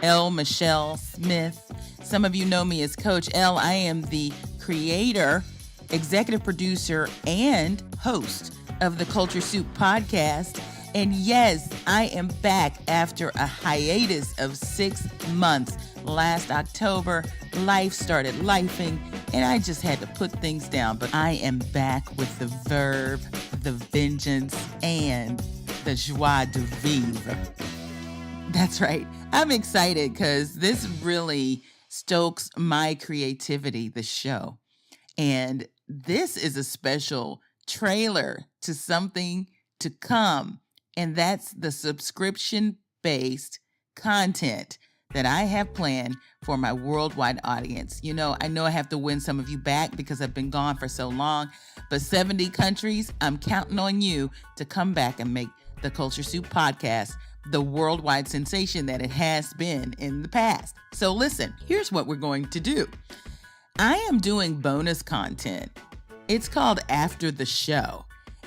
L. Michelle Smith. Some of you know me as Coach L. I am the creator, executive producer, and host of the Culture Soup podcast. And yes, I am back after a hiatus of 6 months. Last October, life started lifing, and I just had to put things down. But I am back with the verve, the vengeance, and the joie de vivre. That's right. I'm excited because this really stokes my creativity, the show. And this is a special trailer to something to come. And that's the subscription based content that I have planned for my worldwide audience. I know I have to win some of you back because I've been gone for so long, but 70 countries, I'm counting on you to come back and make the Culture Soup podcast the worldwide sensation that it has been in the past. So listen, here's what we're going to do. I am doing bonus content. It's called After the Show.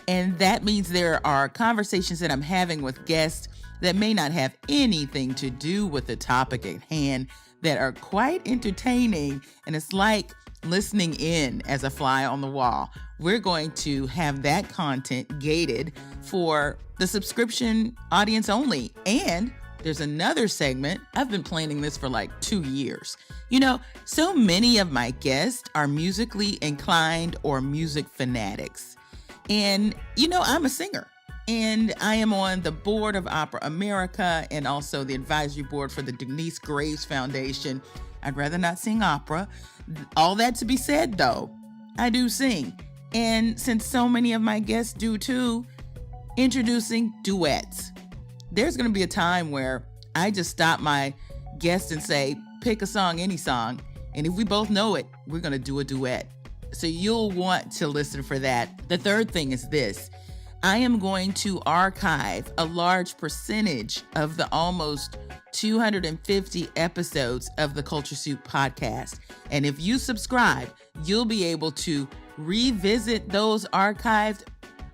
And that means there are conversations that I'm having with guests that may not have anything to do with the topic at hand that are quite entertaining. And it's like listening in as a fly on the wall. We're going to have that content gated for the subscription audience only. And there's another segment. I've been planning this for like 2 years. So many of my guests are musically inclined or music fanatics. And, I'm a singer. And I am on the board of Opera America and also the advisory board for the Denise Graves Foundation. I'd rather not sing opera. All that to be said, though, I do sing. And since so many of my guests do too, introducing duets. There's going to be a time where I just stop my guest and say, pick a song, any song. And if we both know it, we're going to do a duet. So you'll want to listen for that. The third thing is this. I am going to archive a large percentage of the almost 250 episodes of the Culture Soup podcast. And if you subscribe, you'll be able to revisit those archived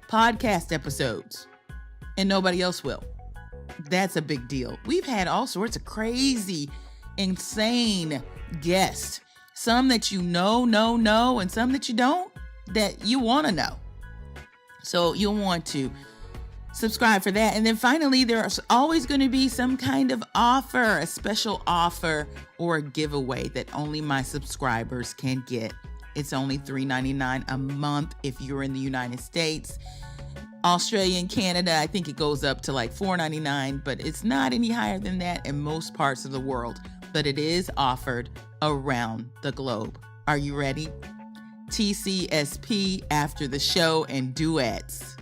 podcast episodes. And nobody else will. That's a big deal. We've had all sorts of crazy, insane guests. Some that you know, and some that you don't, that you want to know. So you'll want to subscribe for that. And then finally, there's always going to be some kind of offer, a special offer or a giveaway that only my subscribers can get. It's only $3.99 a month if you're in the United States. Australia and Canada, I think it goes up to like $4.99, but it's not any higher than that in most parts of the world. But it is offered around the globe. Are you ready? TCSP, After the Show, and Duets.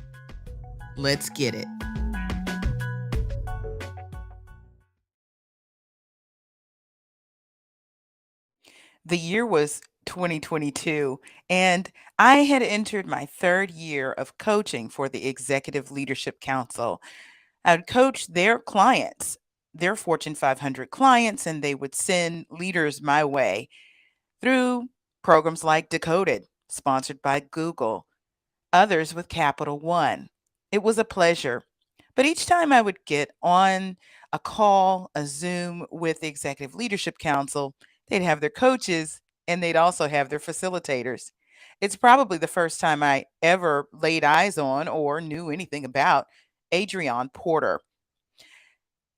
Let's get it. The year was 2022, and I had entered my third year of coaching for the Executive Leadership Council. I would coach their clients, their Fortune 500 clients, and they would send leaders my way through programs like Decoded, sponsored by Google, others with Capital One. It was a pleasure. But each time I would get on a call, a Zoom with the Executive Leadership Council, they'd have their coaches and they'd also have their facilitators. It's probably the first time I ever laid eyes on or knew anything about Adrion Porter.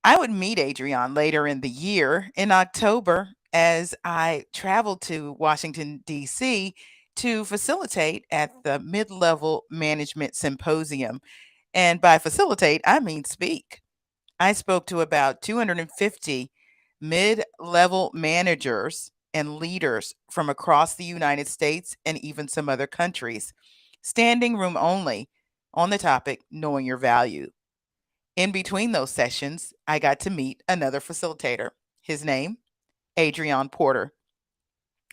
I would meet Adrion later in the year in October as I traveled to Washington, D.C. to facilitate at the Mid-Level Management Symposium. And by facilitate, I mean speak. I spoke to about 250 mid-level managers and leaders from across the United States and even some other countries, standing room only on the topic, knowing your value. In between those sessions, I got to meet another facilitator. His name, Adrion Porter.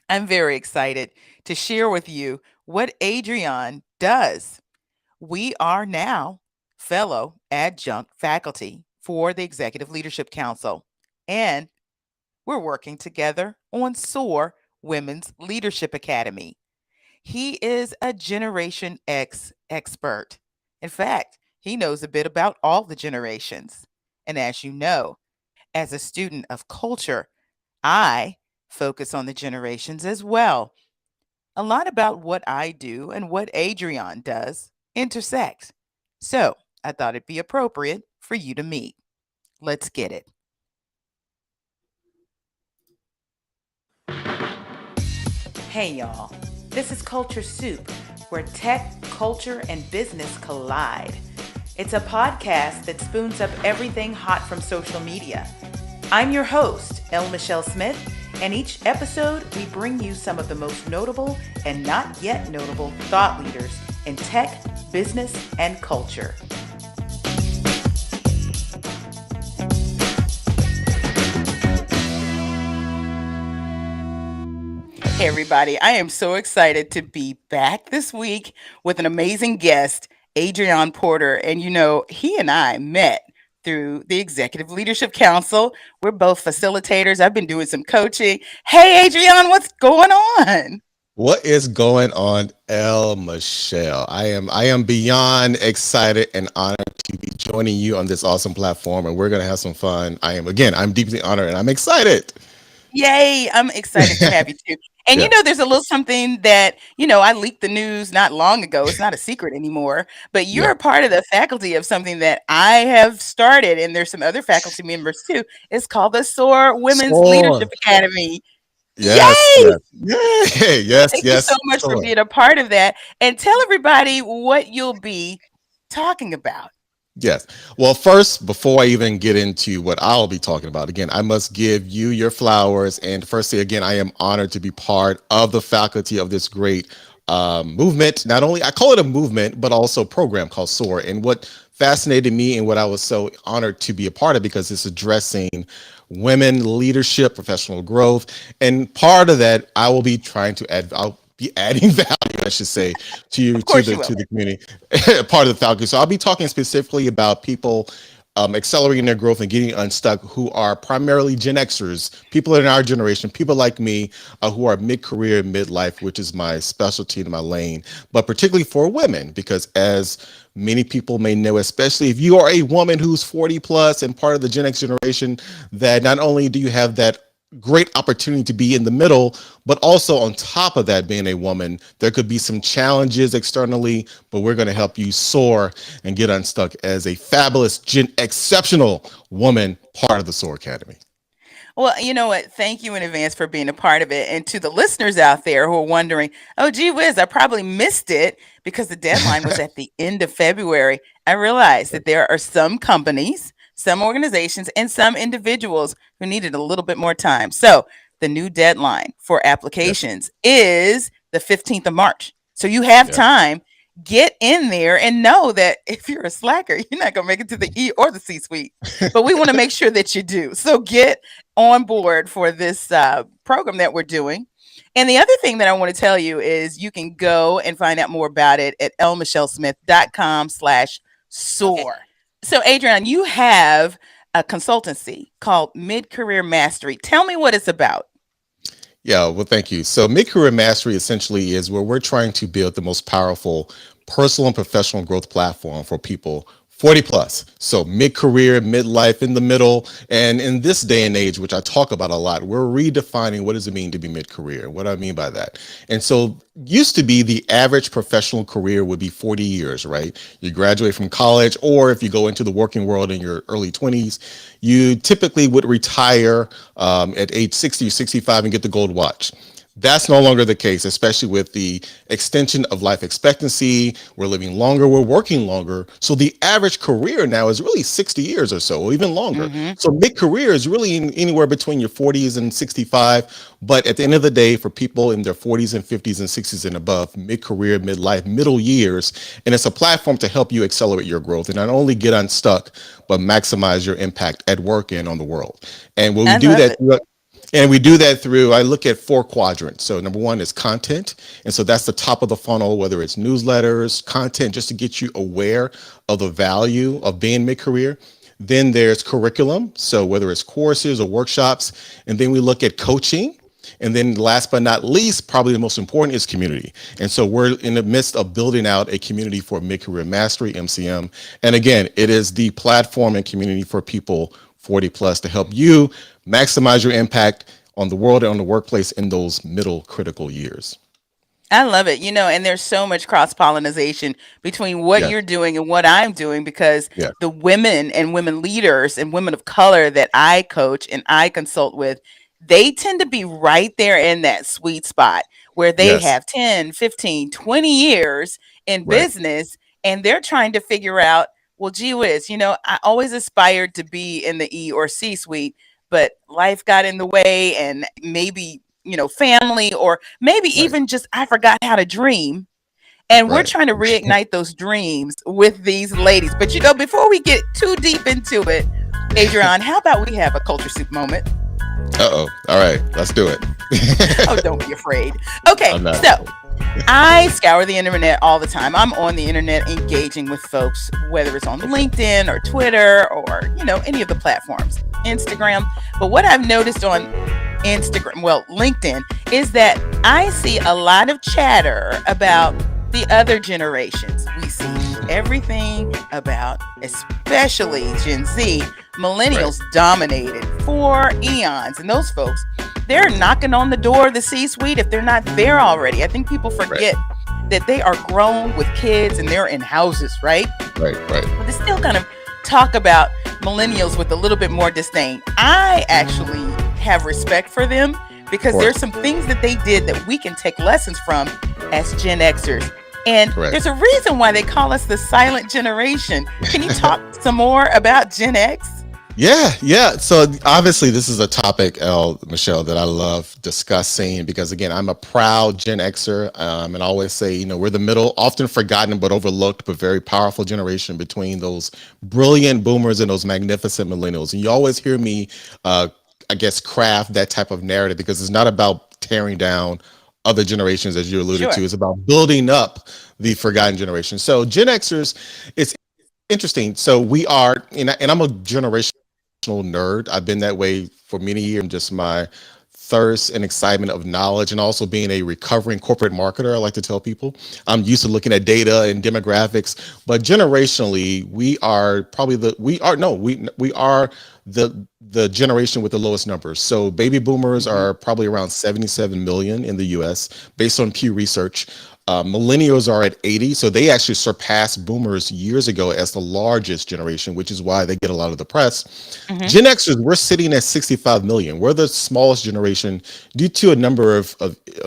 I'm very excited to share with you what Adrion does. We are now fellow adjunct faculty for the Executive Leadership Council, and we're working together on SOAR Women's Leadership Academy. He is a Generation X expert. In fact, he knows a bit about all the generations. And as you know, As a student of culture, I focus on the generations as well. A lot about what I do and what Adrion does intersect. So I thought it'd be appropriate for you to meet. Let's get it. Hey, y'all. This is Culture Soup, where tech, culture, and business collide. It's a podcast that spoons up everything hot from social media. I'm your host, L. Michelle Smith, and each episode we bring you some of the most notable and not yet notable thought leaders in tech, business, and culture. Hey, everybody. I am so excited to be back this week with an amazing guest, Adrion Porter. And he and I met through the Executive Leadership Council. We're both facilitators. I've been doing some coaching. Hey, Adrion, what's going on? What is going on, L. Michelle? I am beyond excited and honored to be joining you on this awesome platform, and we're gonna have some fun. I'm deeply honored and I'm excited. Yay, I'm excited to have you too. And Yeah, there's a little something that, I leaked the news not long ago. It's not a secret anymore, but yeah. you're a part of the faculty of something that I have started, and there's some other faculty members too. It's called the SOAR Women's Leadership Soar. Academy. Yes, Yay! yes, yay, yes, Thank you so yes. much for Soar. being a part of that. And tell everybody what you'll be talking about. Yes. Well, first, before I even get into what I'll be talking about, again, I must give you your flowers. And firstly, again, I am honored to be part of the faculty of this great movement. Not only I call it a movement, but also a program called SOAR. And what fascinated me and what I was so honored to be a part of because it's addressing women leadership, professional growth, and part of that I will be trying to add. I'll be adding value, I should say, to you Of course you to will. the community, part of the faculty. So I'll be talking specifically about people accelerating their growth and getting unstuck who are primarily Gen Xers, people in our generation, people like me who are mid-career, midlife, which is my specialty in my lane, but particularly for women, because as many people may know, especially if you are a woman who's 40 plus and part of the Gen X generation, that not only do you have that great opportunity to be in the middle, but also on top of that, being a woman, there could be some challenges externally, but we're going to help you soar and get unstuck as a fabulous, exceptional woman, part of the SOAR Academy. Well, you know what? Thank you in advance for being a part of it. And to the listeners out there who are wondering, oh, gee whiz, I probably missed it because the deadline was at the end of February. I realized that there are some companies, some organizations, and some individuals who needed a little bit more time. So the new deadline for Yes, applications is the 15th of March. So you have yes. time. Get in there and know that if you're a slacker, you're not going to make it to the E or the C suite. But we want to make sure that you do. So get on board for this program that we're doing. And the other thing that I want to tell you is you can go and find out more about it at lmichellesmith.com/soar. So, Adrian, you have a consultancy called Mid Career Mastery. Tell me what it's about. Yeah, well, thank you. So, Mid Career Mastery essentially is where we're trying to build the most powerful personal and professional growth platform for people 40 plus. So, mid career, midlife, in the middle. And in this day and age, which I talk about a lot, we're redefining what does it mean to be mid career? What do I mean by that? And so, used to be the average professional career would be 40 years, right? You graduate from college, or if you go into the working world in your early 20s, you typically would retire at age 60 or 65 and get the gold watch. That's no longer the case, especially with the extension of life expectancy. We're living longer, we're working longer. So the average career now is really 60 years or so, or even longer. Mm-hmm. So mid career is really anywhere between your 40s and 65. But at the end of the day, for people in their 40s and 50s and 60s and above, mid career, midlife, middle years, and it's a platform to help you accelerate your growth and not only get unstuck, but maximize your impact at work and on the world. And when we I do love that, it. and we do that through, I look at four quadrants. So number one is content. And so that's the top of the funnel, whether it's newsletters, content, just to get you aware of the value of being mid-career. Then there's curriculum. So whether it's courses or workshops, and then we look at coaching. And then last but not least, probably the most important is community. And so we're in the midst of building out a community for mid-career mastery, MCM. And again, it is the platform and community for people 40 plus to help you maximize your impact on the world and on the workplace in those middle critical years. I love it. And there's so much cross pollination between what Yes, you're doing and what I'm doing because yes, the women and women leaders and women of color that I coach and I consult with, they tend to be right there in that sweet spot where they yes, have 10, 15, 20 years in right, business and they're trying to figure out, well, gee whiz, I always aspired to be in the E or C suite, but life got in the way and maybe family, or maybe right, even just I forgot how to dream. And we're right. trying to reignite those dreams with these ladies. But before we get too deep into it, Adrian, how about we have a culture soup moment? Uh-oh. All right, let's do it. Oh, don't be afraid. Okay, I'm not. so I scour the internet all the time. I'm on the internet engaging with folks, whether it's on LinkedIn or Twitter or, any of the platforms, Instagram. But what I've noticed on LinkedIn, is that I see a lot of chatter about the other generations. We see everything about, especially Gen Z, Right, millennials dominated for eons. And those folks, they're knocking on the door of the C suite if they're not there already. I think people right, forget that they are grown with kids and they're in houses, right? right, right, But they still kind of talk about millennials with a little bit more disdain. I actually have respect for them of because there's course, some things that they did that we can take lessons from as Gen Xers. And correct. there's a reason why they call us the silent generation. Can you talk some more about Gen X? Yeah, yeah. So obviously, this is a topic, Michelle, that I love discussing because, again, I'm a proud Gen Xer, and I always say, we're the middle, often forgotten but overlooked, but very powerful generation between those brilliant boomers and those magnificent millennials. And you always hear me, I guess, craft that type of narrative because it's not about tearing down other generations, as you alluded to. Sure. It's about building up the forgotten generation. So Gen Xers, it's interesting. So we are, and I'm a generational nerd. I've been that way for many years. Just my thirst and excitement of knowledge, and also being a recovering corporate marketer. I like to tell people I'm used to looking at data and demographics, but generationally, we are probably we are the generation with the lowest numbers. So baby boomers Hmm. are probably around 77 million in the US based on Pew Research. Millennials are at 80, so they actually surpassed boomers years ago as the largest generation, which is why they get a lot of the press. Hmm. Gen Xers, we're sitting at 65 million. We're the smallest generation due to a number of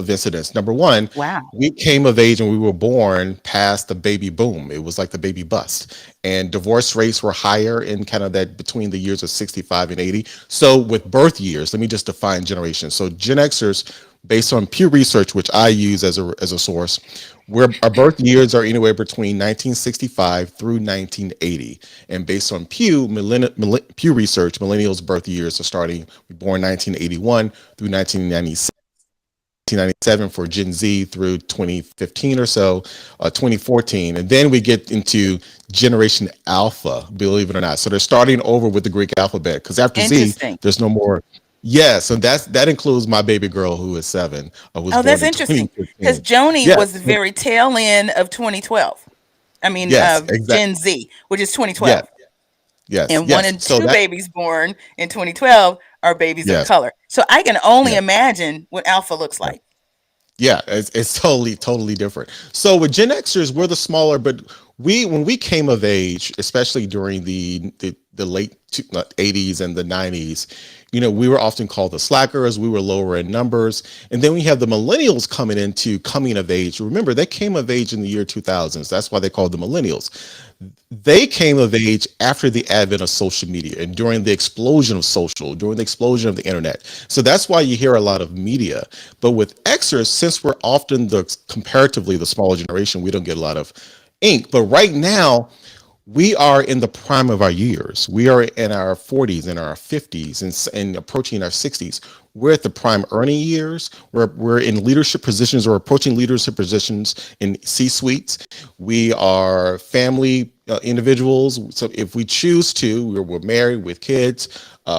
incidents. Number one, Wow. we came of age and we were born past the baby boom. It was like the baby bust. And divorce rates were higher in kind of that between the years of 65 and 80. So with birth years, let me just define generation. So Gen Xers, based on Pew Research, which I use as a source, where our birth years are anywhere between 1965 through 1980. And based on Pew Research, millennials' birth years are starting born 1981 through 1997 for Gen Z through 2015 or so, 2014. And then we get into Generation Alpha, believe it or not. So they're starting over with the Greek alphabet because after Z, Interesting. there's no more. Yeah, so that includes my baby girl who is 7, who was Oh, born that's in interesting because 2015. Joni Yes, was the very tail end of 2012. I mean, yes, of exactly. Gen Z, which is Yes, 2012. yes, And one yes. and So two that, babies born in 2012 are babies of yes, color. So I can only yes. imagine what Alpha looks like. Yeah, it's totally different. So with Gen Xers, we're the smaller, but when we came of age, especially during the late 80s and the 90s, we were often called the slackers. We were lower in numbers, and then we have the millennials coming into coming of age. Remember, they came of age in the year 2000s. That's why they called the millennials. They came of age after the advent of social media and during the explosion of social, during the explosion of the internet. So that's why you hear a lot of media. But with Xers, since we're often the comparatively the smaller generation, we don't get a lot of ink. But right now, we are in the prime of our years. We are in our 40s and our 50s and approaching our 60s. We're at the prime earning years. We're in leadership positions or approaching leadership positions in C suites. We are family individuals. So if we choose to, we're married with kids.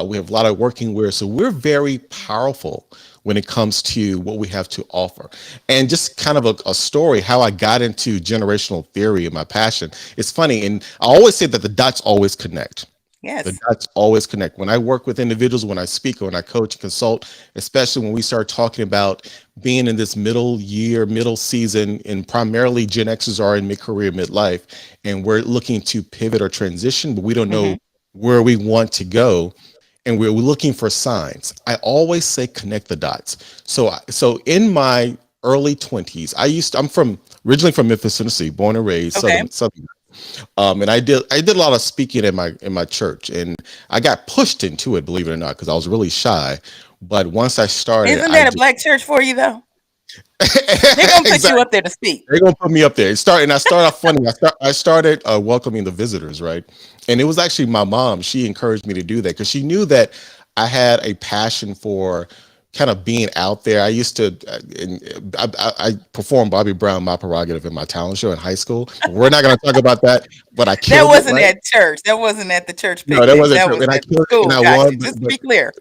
We have a lot of working years. So we're very powerful when it comes to what we have to offer. And just kind of a story, how I got into generational theory and my passion. It's funny. And I always say that the dots always connect. The Yes. dots always connect. When I work with individuals, when I speak, or when I coach and consult, especially when we start talking about being in this middle year, middle season, and primarily Gen Xers are in mid-career, midlife, and we're looking to pivot or transition, but we don't Hmm. know where we want to go, and we're looking for signs. I always say connect the dots. So in my early 20s, I'm from originally from Memphis, Tennessee, born and raised Okay. Southern, and I did a lot of speaking in my church, and I got pushed into it, believe it or not, because I was really shy. But once I started, Isn't I that a just black church for you though? They're gonna put you exactly. up there to speak. They're gonna put me up there. I started off funny. I started welcoming the visitors, right? And it was actually my mom. She encouraged me to do that because she knew that I had a passion for kind of being out there. I used to, I performed Bobby Brown, My Prerogative, in my talent show in high school. We're not going to talk about that, but I That killed it, wasn't right? at church. That wasn't at the church No, that picnic. wasn't That true, was and I at the killed it, and school. I Gotcha. won. Just to be clear.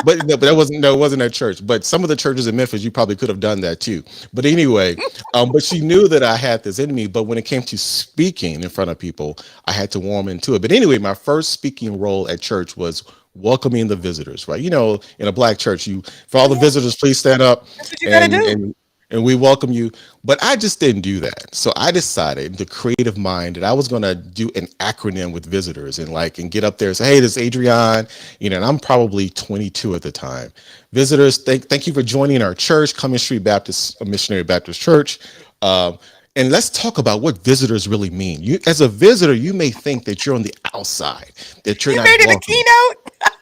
But that wasn't no, it wasn't at church. But some of the churches in Memphis, you probably could have done that too. But anyway, but she knew that I had this in me. But when it came to speaking in front of people, I had to warm into it. But anyway, my first speaking role at church was welcoming the visitors. Right, in a black church, you for all Oh the yeah, visitors, please stand up, that's what you gotta and do. and and we welcome you. But I just didn't do that. So I decided, the creative mind, that I was going to do an acronym with visitors, and get up there and say, "Hey, this is Adrion." And I'm probably 22 at the time. Visitors, thank you for joining our church, Cumming Street Baptist Missionary Baptist Church. Um, and let's talk about what visitors really mean. You, as a visitor, you may think that you're on the outside, that you're You not made it a welcome. keynote.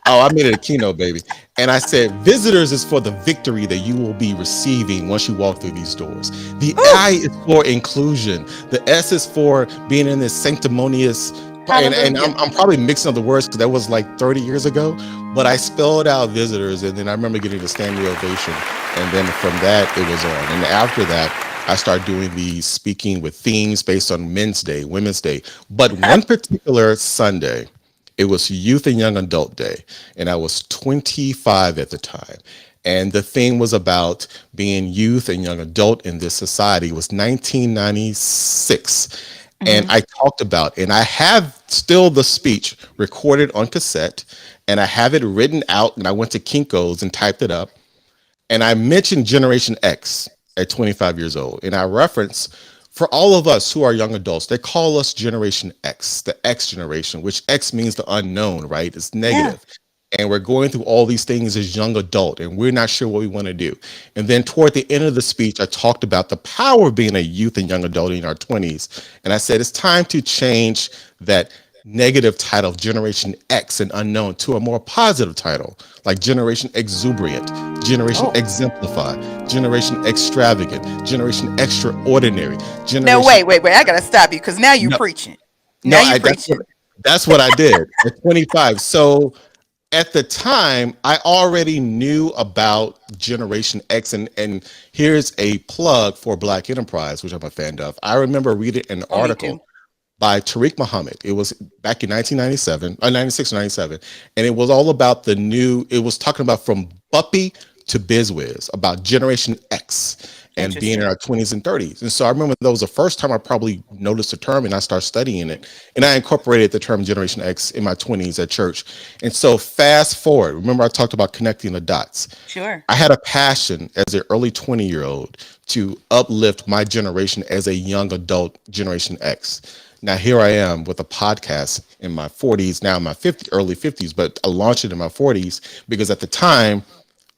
Oh, I made it a keynote, baby. And I said, visitors is for the victory that you will be receiving once you walk through these doors. The Ooh, I is for inclusion. The S is for being in this sanctimonious. And I'm, hallelujah. I'm probably mixing up the words because that was like 30 years ago. But I spelled out visitors, and then I remember getting the standing ovation. And then from that, it was on. And after that, I started doing these speaking with themes based on Men's Day, Women's Day. But one particular Sunday, it was Youth and Young Adult Day, and I was 25 at the time. And the theme was about being youth and young adult in this society. It was 1996. And Hmm. I talked about, and I have still the speech recorded on cassette, and I have it written out, and I went to Kinko's and typed it up, and I mentioned Generation X at 25 years old. And I reference, for all of us who are young adults, they call us Generation X, the X generation, which X means the unknown, right? It's Yeah. negative. And we're going through all these things as young adult, and we're not sure what we want to do. And then toward the end of the speech, I talked about the power of being a youth and young adult in our 20s. And I said, it's time to change that negative title, Generation X and unknown, to a more positive title, like Generation Exuberant, Generation Oh. Exemplify, Generation Extravagant, Generation Extraordinary, No, Generation. wait. I gotta stop you because now you No, preaching. no, Now you I preaching. that's what I did at 25. So at the time, I already knew about Generation X, and here's a plug for Black Enterprise, which I'm a fan of. I remember reading an Oh, me article too. by Tariq Muhammad. It was back in 1997, 96 or 97. And it was all about it was talking about from Buppy to BizWiz, about Generation X and being in Interesting. our 20s and 30s. And so I remember that was the first time I probably noticed the term, and I started studying it. And I incorporated the term Generation X in my 20s at church. And so fast forward, remember I talked about connecting the dots. Sure. I had a passion as an early 20-year-old to uplift my generation as a young adult, Generation X. Now here I am with a podcast in my 40s, now in my early 50s, but I launched it in my 40s because at the time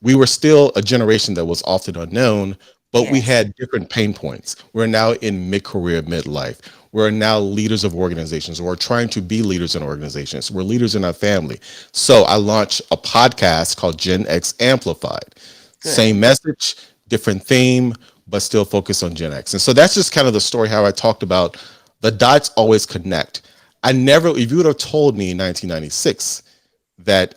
we were still a generation that was often unknown, but we Yes. had different pain points. We're now in mid-career, midlife. We're now leaders of organizations. We're trying to be leaders in organizations. We're leaders in our family. So I launched a podcast called Gen X Amplified. Good. Same message, different theme, but still focused on Gen X. And so that's just kind of the story how I talked about the dots always connect. I never, if you would have told me in 1996 that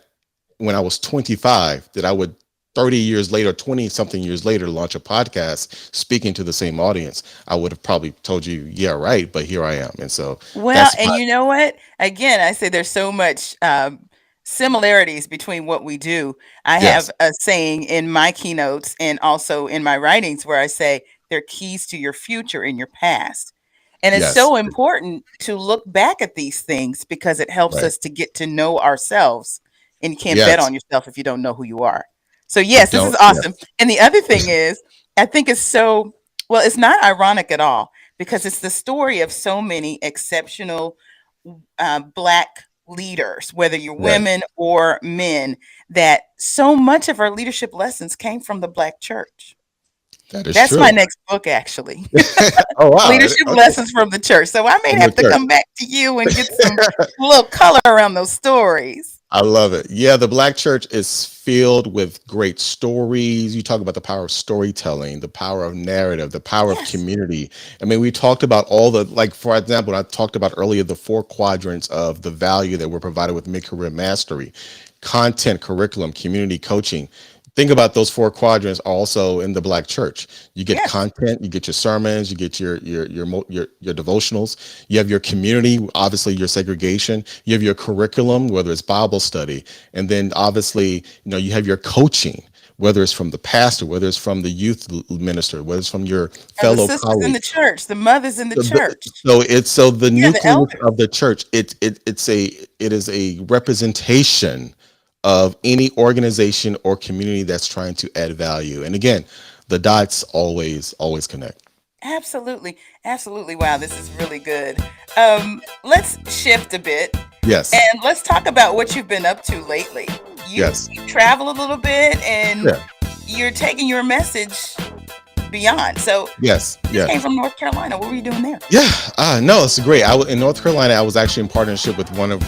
when I was 25, that I would 30 years later, 20 something years later, launch a podcast speaking to the same audience, I would have probably told you, yeah, right. But here I am. And so Well, that's and my, you know what? Again, I say there's so much similarities between what we do. I have yes, a saying in my keynotes and also in my writings where I say they're keys to your future in your past. And it's Yes. so important to look back at these things because it helps Right. us to get to know ourselves. And you can't bet Yes. on yourself if you don't know who you are. So, You yes, this is don't. awesome. Yes. And the other thing is, I think it's so, well, it's not ironic at all because it's the story of so many exceptional Black leaders, whether you're Right. women or men, that so much of our leadership lessons came from the Black church. That is That's my true. next book, actually. Oh wow. Leadership Okay. lessons from the church. So I may From the have to church. come back to you and get some little color around those stories. I love it. Yeah, the Black church is filled with great stories. You talk about the power of storytelling, the power of narrative, the power of Yes. community. I mean, we talked about all the, like, for example, I talked about earlier the four quadrants of the value that we're provided with mid-career mastery: content, curriculum, community, coaching. Think about those four quadrants also in the Black church. You get Yes. content, you get your sermons, you get your devotionals. You have your community, obviously your segregation. You have your curriculum, whether it's Bible study, and then obviously, you have your coaching, whether it's from the pastor, whether it's from the youth minister, whether it's from your Or the fellow sisters in colleague. the church, the mothers in the church. So the Yeah, the nucleus of elders. the church, it is a representation of any organization or community that's trying to add value. And again, the dots always connect. Absolutely. Absolutely. Wow, this is really good. Let's shift a bit Yes. and let's talk about what you've been up to lately. Yes. You travel a little bit and Yeah. you're taking your message beyond. So Yes. you just Yeah. came from North Carolina. What were you doing there? Yeah, no, it's great. In North Carolina. I was actually in partnership with one of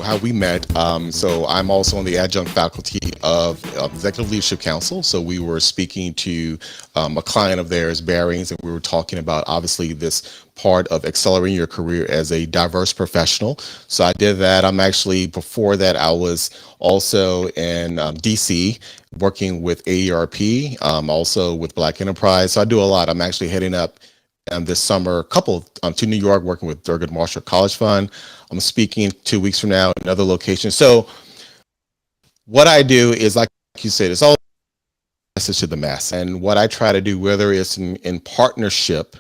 how we met. So I'm also on the adjunct faculty of Executive Leadership Council. So we were speaking to a client of theirs, Barings, and we were talking about obviously this part of accelerating your career as a diverse professional. So I did that. I'm actually, before that, I was also in DC working with AERP, also with Black Enterprise. So I do a lot. I'm actually heading up this summer, couple to New York, working with Thurgood Marshall College Fund. I'm speaking 2 weeks from now in another location. So what I do is, like you said, it's all message to the mass. And what I try to do, whether it's in partnership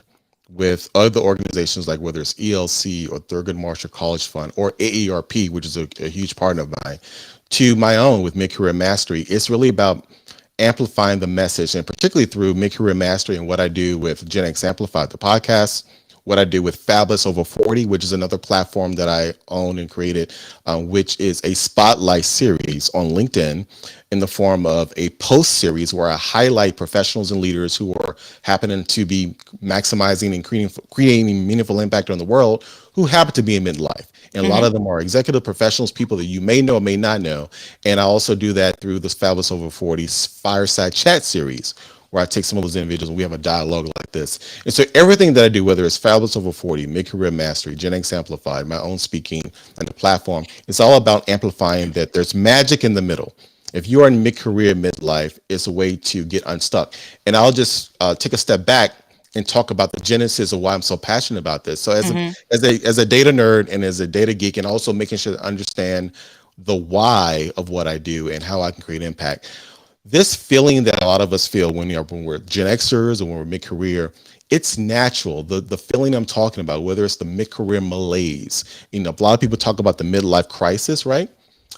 with other organizations, like whether it's ELC or Thurgood Marshall College Fund or AERP, which is a huge partner of mine, to my own with mid-career mastery, it's really about amplifying the message, and particularly through mid-career mastery and what I do with Gen X Amplified, the podcast, what I do with Fabulous Over 40, which is another platform that I own and created, which is a spotlight series on LinkedIn in the form of a post series where I highlight professionals and leaders who are happening to be maximizing and creating meaningful impact on the world, who happen to be in midlife. And a lot Hmm. of them are executive professionals, people that you may know or may not know. And I also do that through this Fabulous Over 40 fireside chat series, where I take some of those individuals and we have a dialogue like this. And so everything that I do, whether it's Fabulous Over 40, Mid-Career Mastery, Gen X Amplified, my own speaking, and the platform, it's all about amplifying that there's magic in the middle. If you are in mid-career, midlife, it's a way to get unstuck. And I'll just take a step back and talk about the genesis of why I'm so passionate about this. So Hmm. as a data nerd and as a data geek, and also making sure to understand the why of what I do and how I can create impact. This feeling that a lot of us feel when we're Gen Xers or when we're mid-career, it's natural. The feeling I'm talking about, whether it's the mid-career malaise, a lot of people talk about the midlife crisis, right?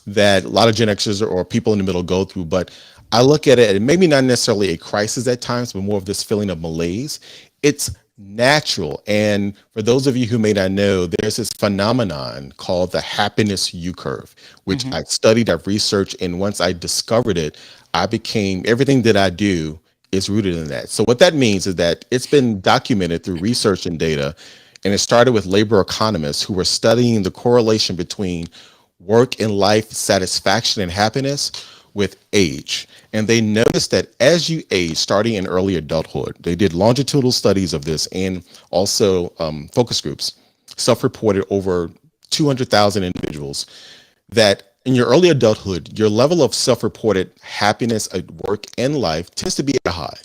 That a lot of Gen Xers or people in the middle go through, but I look at it, and maybe not necessarily a crisis at times, but more of this feeling of malaise. It's natural. And for those of you who may not know, there's this phenomenon called the happiness U curve, which Hmm. I studied, I've researched, and once I discovered it, I became everything that I do is rooted in that. So what that means is that it's been documented through research and data, and it started with labor economists who were studying the correlation between work and life satisfaction and happiness with age. And they noticed that as you age, starting in early adulthood, they did longitudinal studies of this and also focus groups, self-reported over 200,000 individuals, that in your early adulthood, your level of self-reported happiness at work and life tends to be at a high.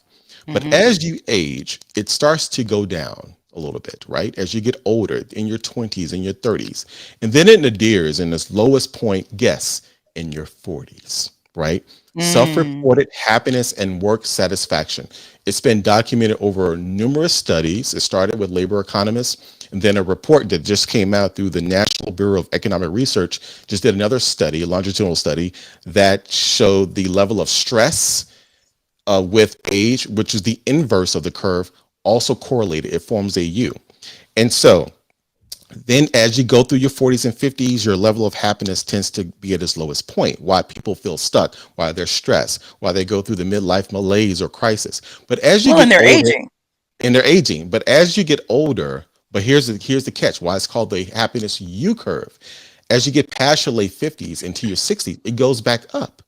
But Hmm. as you age, it starts to go down a little bit, right? As you get older in your 20s and your 30s. And then it nadirs in its lowest point, guess, in your 40s. right? Mm. Self-reported happiness and work satisfaction. It's been documented over numerous studies. It started with labor economists, and then a report that just came out through the National Bureau of Economic Research just did another study, a longitudinal study, that showed the level of stress with age, which is the inverse of the curve, also correlated. It forms a U. And so then as you go through your 40s and 50s, your level of happiness tends to be at its lowest point. Why people feel stuck, why they're stressed, why they go through the midlife malaise or crisis. But as you Well, and get they're older, aging. and they're aging, but as you get older, but here's the catch, why it's called the happiness U curve. As you get past your late 50s into your 60s, it goes back up.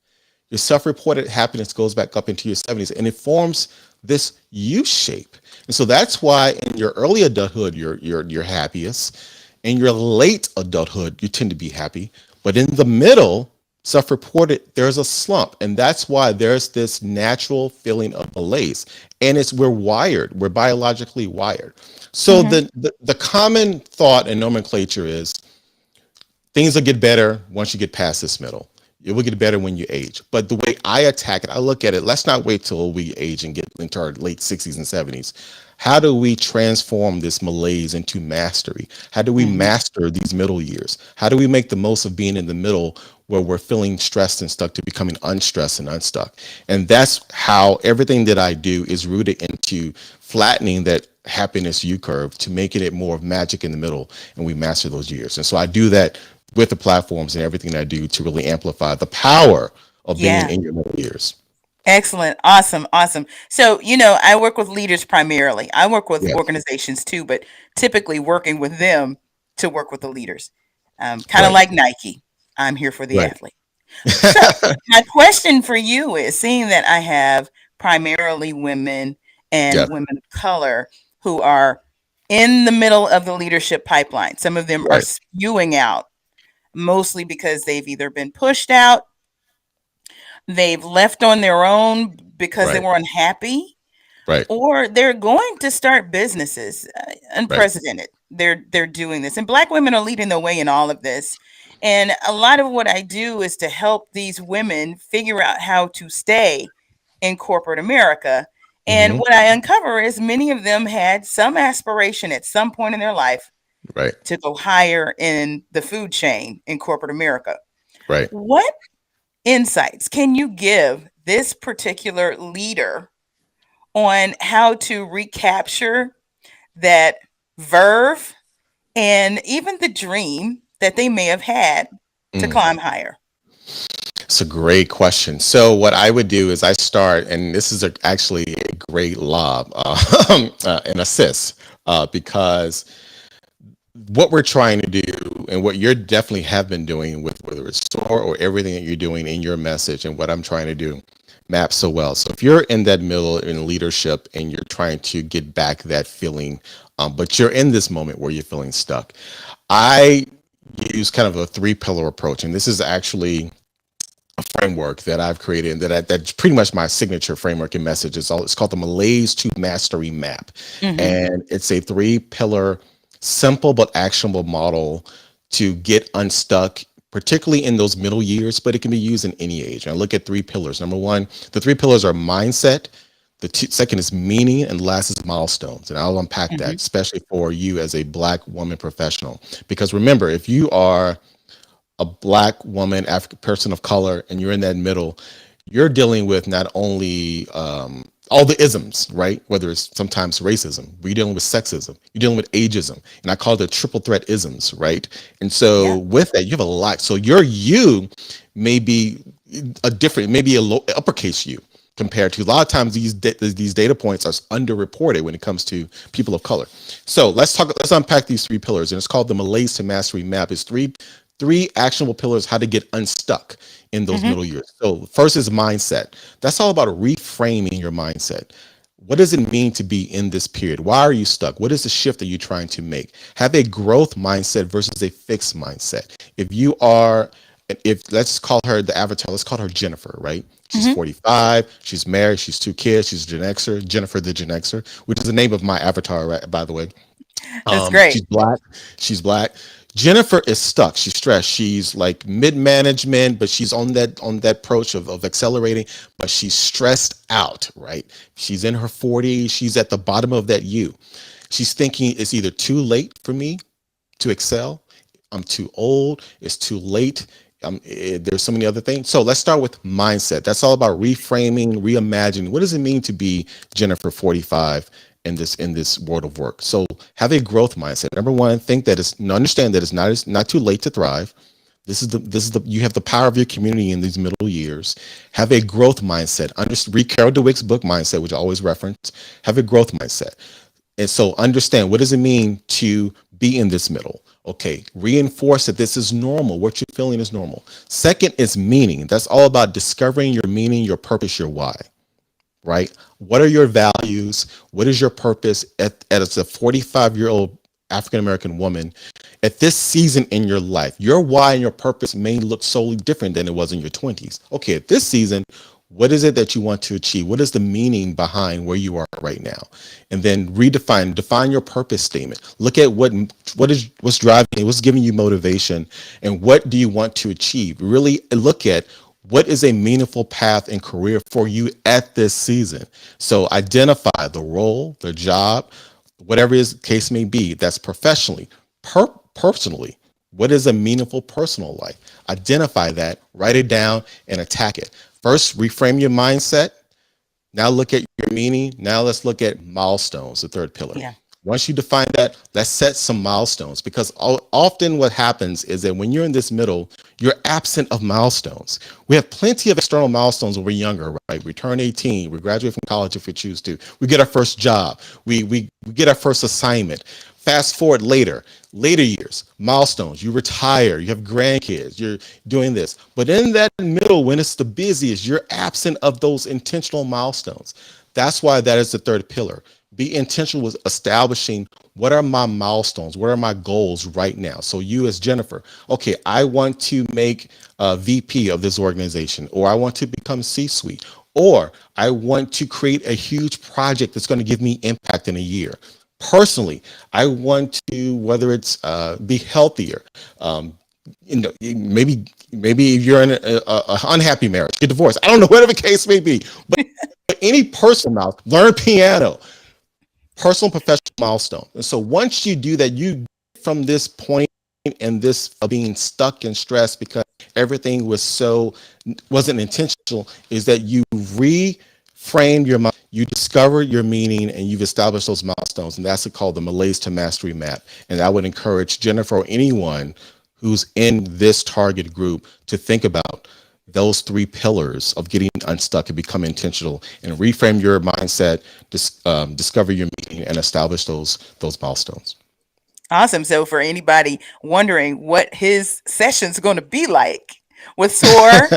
Your self-reported happiness goes back up into your 70s, and it forms this U shape. And so that's why in your early adulthood you're happiest. In your late adulthood, you tend to be happy. But in the middle, self-reported, there's a slump. And that's why there's this natural feeling of malaise. And we're biologically wired. So Hmm. the common thought and nomenclature is things will get better once you get past this middle. It will get better when you age. But the way I attack it, I look at it, let's not wait till we age and get into our late 60s and 70s. How do we transform this malaise into mastery? How do we Hmm. master these middle years? How do we make the most of being in the middle where we're feeling stressed and stuck to becoming unstressed and unstuck? And that's how everything that I do is rooted into flattening that happiness U curve to making it more of magic in the middle, and we master those years. And so I do that with the platforms and everything that I do to really amplify the power of being Yeah. in your middle years. Excellent. Awesome. Awesome. So, I work with leaders primarily. I work with Yes. organizations too, but typically working with them to work with the leaders. Kind of Right. like Nike. I'm here for the Right. athlete. So, my question for you is, seeing that I have primarily women Yeah. and women of color who are in the middle of the leadership pipeline, some of them are Right. spewing out mostly because they've either been pushed out, they've left on their own because they Right. were unhappy, Right. or they're going to start businesses, Right. unprecedented. They're doing this, and Black women are leading the way in all of this. And a lot of what I do is to help these women figure out how to stay in corporate America. And Hmm. what I uncover is many of them had some aspiration at some point in their life Right. to go higher in the food chain in corporate America. Right. What insights can you give this particular leader on how to recapture that verve and even the dream that they may have had to Mm. climb higher? It's a great question. So what I would do is I start, and this is actually a great lob, an assist, because what we're trying to do and what you're definitely have been doing with whether it's SOAR or everything that you're doing in your message and what I'm trying to do maps so well. So if you're in that middle in leadership and you're trying to get back that feeling, but you're in this moment where you're feeling stuck, I use kind of a three-pillar approach. And this is actually a framework that I've created and that's pretty much my signature framework and message. It's called the Malaise to Mastery Map. Hmm. And it's a three-pillar, simple but actionable model to get unstuck, particularly in those middle years, but it can be used in any age. And I look at three pillars. Number one, the three pillars are mindset. Second is meaning, and last is milestones. And I'll unpack that, Hmm. especially for you as a Black woman professional. Because remember, if you are a Black woman, African person of color, and you're in that middle, you're dealing with not only all the isms, right? Whether it's sometimes racism, but you're dealing with sexism, you're dealing with ageism, and I call it the triple threat isms, right? And so Yeah. with that, you have a lot. So your you may be a different, maybe a low uppercase you compared to a lot of times these data points are underreported when it comes to people of color. So let's unpack these three pillars, and it's called the Malaise to Mastery Map. It's three actionable pillars how to get unstuck in those Hmm. middle years. So first is mindset. That's all about reframing your mindset. What does it mean to be in this period? Why are you stuck? What is the shift that you're trying to make? Have a growth mindset versus a fixed mindset. If let's call her the avatar, let's call her Jennifer, right? She's Hmm. 45, she's married, she's two kids, she's a Gen Xer, Jennifer the Gen Xer, which is the name of my avatar, right, by the way. That's great. She's black. She's black. Jennifer is stuck. She's stressed. She's like mid-management, but she's on that approach of accelerating, but she's stressed out, right? She's in her 40s. She's at the bottom of that U. She's thinking it's either too late for me to excel. I'm too old. It's too late. There's so many other things. So let's start with mindset. That's all about reframing, reimagining. What does it mean to be Jennifer 45 in this world of work? So have a growth mindset. Number one, understand that it's not too late to thrive. This is the you have the power of your community in these middle years. Have a growth mindset. Read Carol Dweck's book Mindset, which I always reference. Have a growth mindset. And so understand, what does it mean to be in this middle? Okay, reinforce that this is normal. What you're feeling is normal. Second is meaning. That's all about discovering your meaning, your purpose, your why, right? What are your values? What is your purpose as a 45-year-old African American woman at this season in your life? Your why and your purpose may look solely different than it was in your 20s. Okay, at this season, what is it that you want to achieve? What is the meaning behind where you are right now? And then define your purpose statement. Look at what's driving you, what's giving you motivation, and what do you want to achieve? Really look at what is a meaningful path and career for you at this season. So identify the role, the job, whatever is the case may be. That's professionally, personally. What is a meaningful personal life? Identify that, write it down, and attack it. First, reframe your mindset. Now look at your meaning. Now let's look at milestones, the third pillar. Yeah. Once you define that, let's set some milestones, because often what happens is that when you're in this middle, you're absent of milestones. We have plenty of external milestones when we're younger, right? We turn 18, we graduate from college if we choose to. We get our first job. We get our first assignment. Fast forward later years, milestones, you retire, you have grandkids, you're doing this. But in that middle, when it's the busiest, you're absent of those intentional milestones. That's why that is the third pillar. Be intentional with establishing, what are my milestones? What are my goals right now? So you as Jennifer, okay, I want to make a VP of this organization, or I want to become C-suite, or I want to create a huge project that's going to give me impact in a year. Personally, I want to, whether it's be healthier, maybe if you're in a unhappy marriage, get divorced. I don't know, whatever the case may be. But any personal learn piano, personal professional milestone. And so once you do that, you from this point and this of being stuck and stressed because everything wasn't intentional, is that you reframe your mind, you discover your meaning, and you've established those milestones. And that's called the Malaise to Mastery Map. And I would encourage Jennifer or anyone who's in this target group to think about those three pillars of getting unstuck and become intentional, and reframe your mindset, discover your meaning, and establish those milestones. Awesome. So for anybody wondering what his session's going to be like with SOAR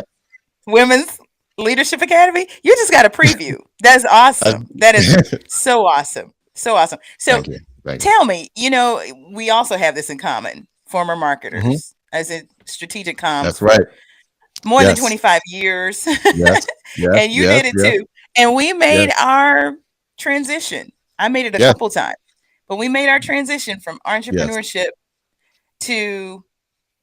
Women's Leadership Academy, you just got a preview. That's awesome. That is so awesome. So awesome. So Thank you. tell me, we also have this in common, former marketers, as in strategic comms. That's right. More than 25 years. Yes. And you did it too. And we made our transition. I made it a couple times, but we made our transition from entrepreneurship to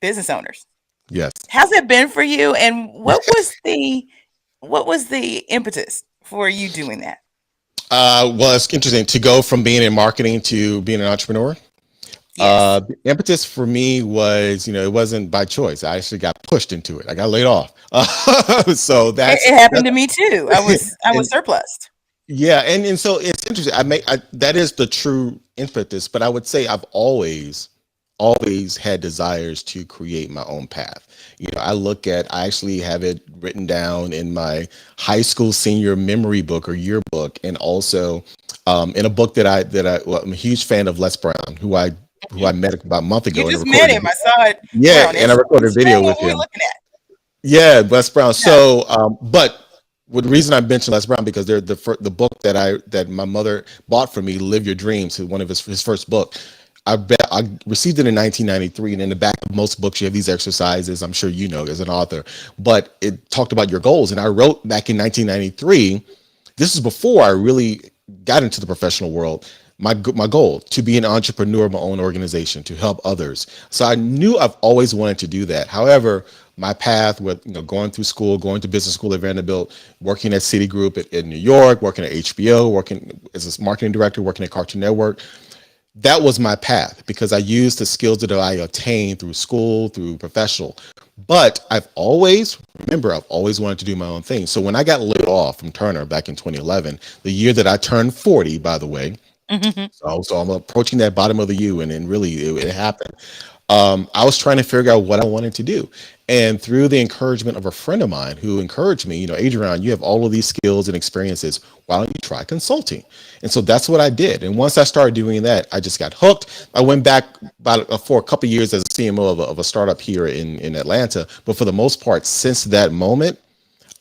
business owners. Yes. How's it been for you? And what was the impetus for you doing that? Well, it's interesting to go from being in marketing to being an entrepreneur. Yes. The impetus for me was, it wasn't by choice. I actually got pushed into it. I got laid off. So it happened to me too. I was surplused. Yeah, and so it's interesting. That is the true impetus. But I would say I've always had desires to create my own path. I actually have it written down in my high school senior memory book or yearbook, and also in a book that I'm a huge fan of, Les Brown, who I met about a month ago. You just met him. I saw it. Yeah, and I recorded a video with him. Looking at. Yeah, Les Brown. So, but the reason I mentioned Les Brown, because they're the book that my mother bought for me, Live Your Dreams, one of his first book. I received it in 1993, and in the back of most books, you have these exercises. I'm sure you know as an author, but it talked about your goals. And I wrote back in 1993. This is before I really got into the professional world. my goal to be an entrepreneur of my own organization, to help others. So I knew I've always wanted to do that. However, my path with going through school, going to business school at Vanderbilt, working at Citigroup in New York, working at HBO, working as a marketing director, working at Cartoon Network, that was my path because I used the skills that I attained through school, through professional. But I've always wanted to do my own thing. So when I got laid off from Turner back in 2011, the year that I turned 40, by the way, Mhm. so I'm approaching that bottom of the U, and then really it happened. I was trying to figure out what I wanted to do. And through the encouragement of a friend of mine who encouraged me, Adrian, you have all of these skills and experiences. Why don't you try consulting? And so that's what I did. And once I started doing that, I just got hooked. I went back for a couple of years as a CMO of a startup here in Atlanta. But for the most part, since that moment,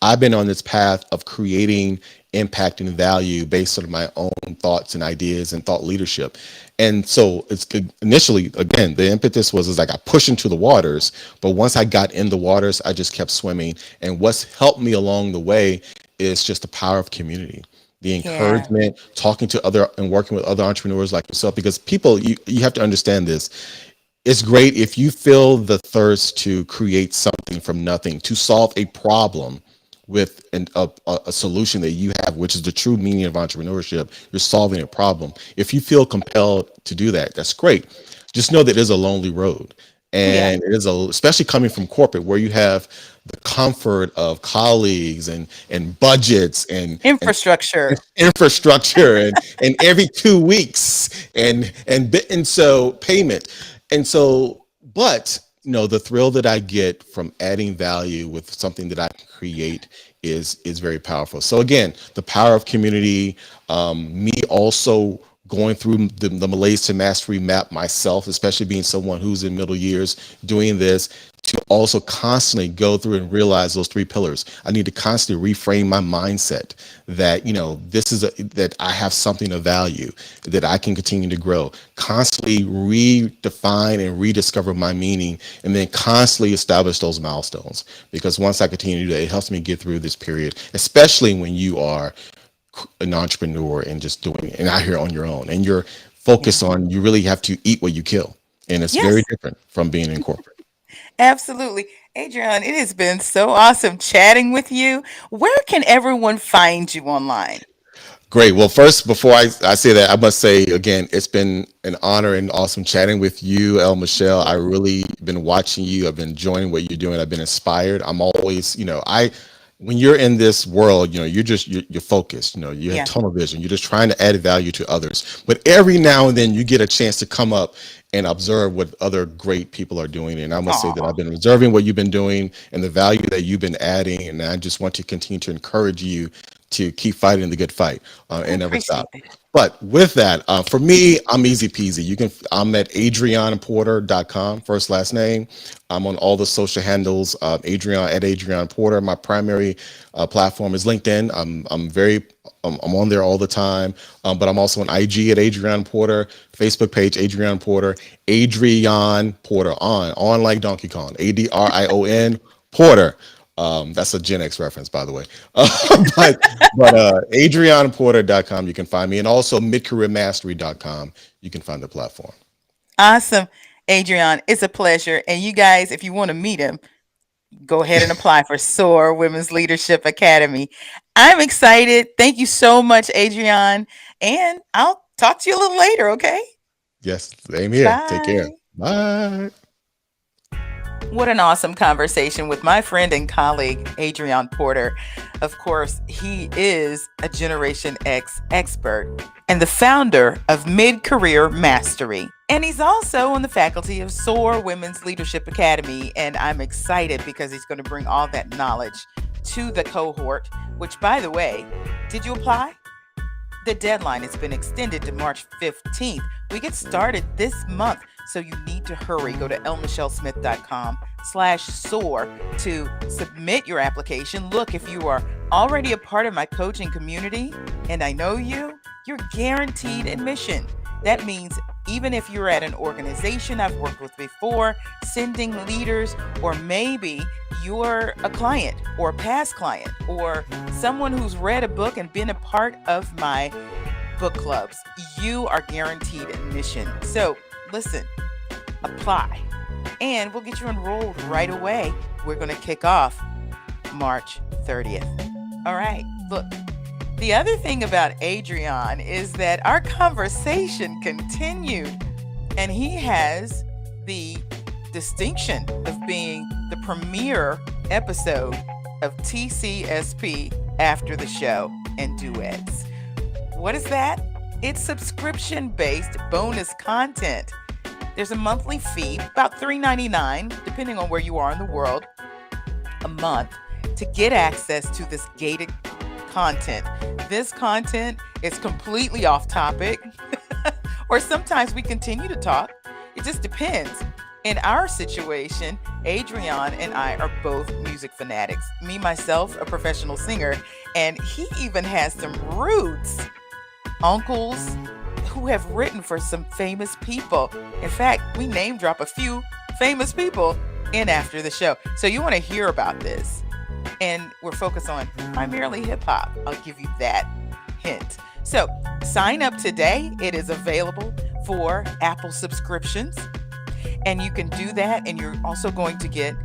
I've been on this path of creating impact and value based on my own thoughts and ideas and thought leadership. And so it's good. Initially, again, the impetus was like I pushed into the waters, but once I got in the waters, I just kept swimming. And what's helped me along the way is just the power of community, the Yeah. encouragement, talking to other and working with other entrepreneurs like yourself, because people, you have to understand this. It's great if you feel the thirst to create something from nothing, to solve a problem with a solution that you have, which is the true meaning of entrepreneurship. You're solving a problem. If you feel compelled to do that, that's great. Just know that it is a lonely road. Oh, yeah. And it is especially coming from corporate where you have the comfort of colleagues and budgets and Infrastructure. infrastructure and every 2 weeks and so payment. And so, but the thrill that I get from adding value with something that I can create is very powerful. So again, the power of community, me also going through the Malays to Mastery map myself, especially being someone who's in middle years doing this, to also constantly go through and realize those 3 pillars. I need to constantly reframe my mindset that, that I have something of value, that I can continue to grow, constantly redefine and rediscover my meaning, and then constantly establish those milestones. Because once I continue to do that, it helps me get through this period, especially when you are an entrepreneur and just doing it and out here on your own and you're Yeah. focused on, you really have to eat what you kill. And it's very Yes, different from being in corporate. absolutely. Adrian, it has been so awesome chatting with you. Where can everyone find you online? Great. Well, first, before I say that, I must say again, it's been an honor and awesome chatting with you, El Michelle. I really been watching you. I've been enjoying what you're doing. I've been inspired. I'm always, when you're in this world, you're focused, you have Yeah. tunnel vision. You're just trying to add value to others. But every now and then you get a chance to come up and observe what other great people are doing. And I must say that Aw, I've been observing what you've been doing and the value that you've been adding. And I just want to continue to encourage you to keep fighting the good fight I and never appreciate stop. that. But with that, for me, I'm easy peasy. I'm at adrionporter.com, first, last name. I'm on all the social handles, Adrion Porter. My primary platform is LinkedIn. I'm on there all the time, but I'm also on IG at Adrion Porter, Facebook page Adrion Porter, Adrion Porter on like Donkey Kong, Adrion Porter. That's a Gen X reference, by the way. But adrionporter.com, you can find me, and also midcareermastery.com, you can find the platform. Awesome. Adrian, it's a pleasure. And you guys, if you want to meet him, go ahead and apply for SOAR Women's Leadership Academy. I'm excited. Thank you so much, Adrian. And I'll talk to you a little later, okay? Yes, same here. Take care. Bye. Bye. What an awesome conversation with my friend and colleague, Adrian Porter. Of course, he is a Generation X expert and the founder of Mid Career Mastery. And he's also on the faculty of SOAR Women's Leadership Academy. And I'm excited because he's going to bring all that knowledge to the cohort, which, by the way, did you apply? The deadline has been extended to March 15th. We get started this month, so you need to hurry. Go to elmichellesmith.com/soar to submit your application. Look, if you are already a part of my coaching community, and I know you're guaranteed admission. That means even if you're at an organization I've worked with before, sending leaders, or maybe you're a client or a past client or someone who's read a book and been a part of my book clubs. You are guaranteed admission. So listen, apply, and we'll get you enrolled right away. We're going to kick off March 30th. All right, look. The other thing about Adrion is that our conversation continued, and he has the distinction of being the premiere episode of TCSP After the Show and Duets. What is that? It's subscription-based bonus content. There's a monthly fee, about $3.99, depending on where you are in the world, a month, to get access to this gated content. This content is completely off topic, or sometimes we continue to talk. It just depends. In our situation, Adrion and I are both music fanatics. Me, myself, a professional singer, and he even has some roots, uncles who have written for some famous people. In fact, we name drop a few famous people in After the Show. So you want to hear about this. And we're focused on primarily hip hop. I'll give you that hint. So sign up today. It is available for Apple subscriptions. And you can do that. And you're also going to get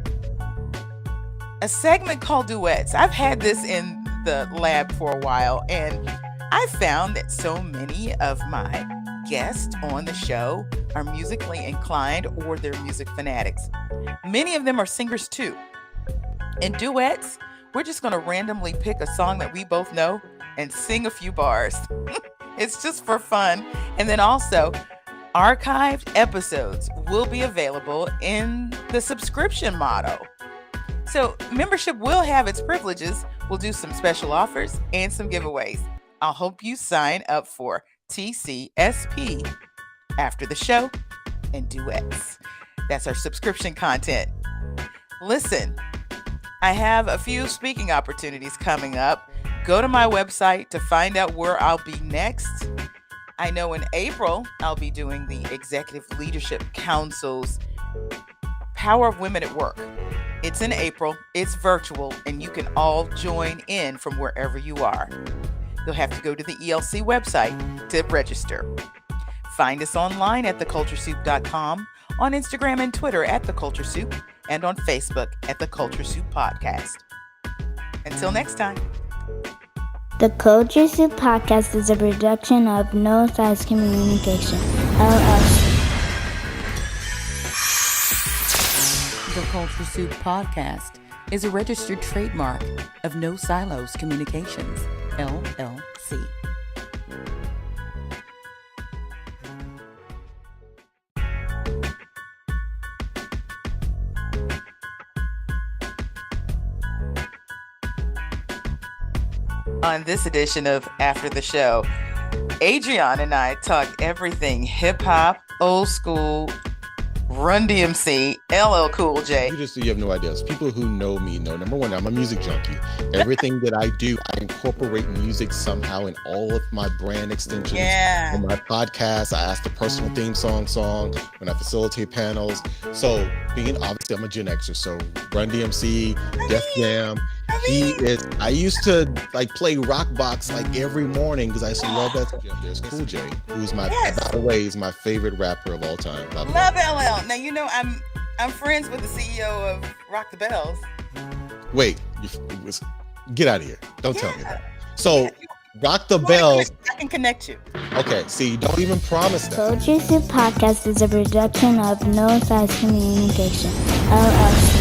a segment called Duets. I've had this in the lab for a while. And I found that so many of my guests on the show are musically inclined, or they're music fanatics. Many of them are singers too. In Duets, we're just going to randomly pick a song that we both know and sing a few bars. It's just for fun. And then also, archived episodes will be available in the subscription model. So membership will have its privileges. We'll do some special offers and some giveaways. I'll hope you sign up for TCSP After the Show and Duets. That's our subscription content. Listen, I have a few speaking opportunities coming up. Go to my website to find out where I'll be next. I know in April, I'll be doing the Executive Leadership Council's Power of Women at Work. It's in April, it's virtual, and you can all join in from wherever you are. You'll have to go to the ELC website to register. Find us online at theculturesoup.com, on Instagram and Twitter at The Culture Soup, and on Facebook at The Culture Soup Podcast. Until next time. The Culture Soup Podcast is a production of No Size Communication, LLC. The Culture Soup Podcast is a registered trademark of No Silos Communications, LLC. On this edition of After the Show, Adrion and I talk everything hip-hop, old school, Run DMC, LL Cool J. You have no idea. People who know me know, number one, I'm a music junkie. Everything that I do, I incorporate music somehow in all of my brand extensions. Yeah. On my podcast, I ask the personal theme song when I facilitate panels. So obviously I'm a Gen Xer, so Run DMC, Def Jam. I used to play rock box every morning because I used to love that. There's Cool J, who's by the way, is my favorite rapper of all time. Love LL. Now you know I'm friends with the CEO of Rock the Bells. Wait, get out of here! Don't tell me that. So Rock the Bells. I can connect you. Okay, see, don't even promise that. Culture Soup Podcast is a production of No Size Communication, LLC.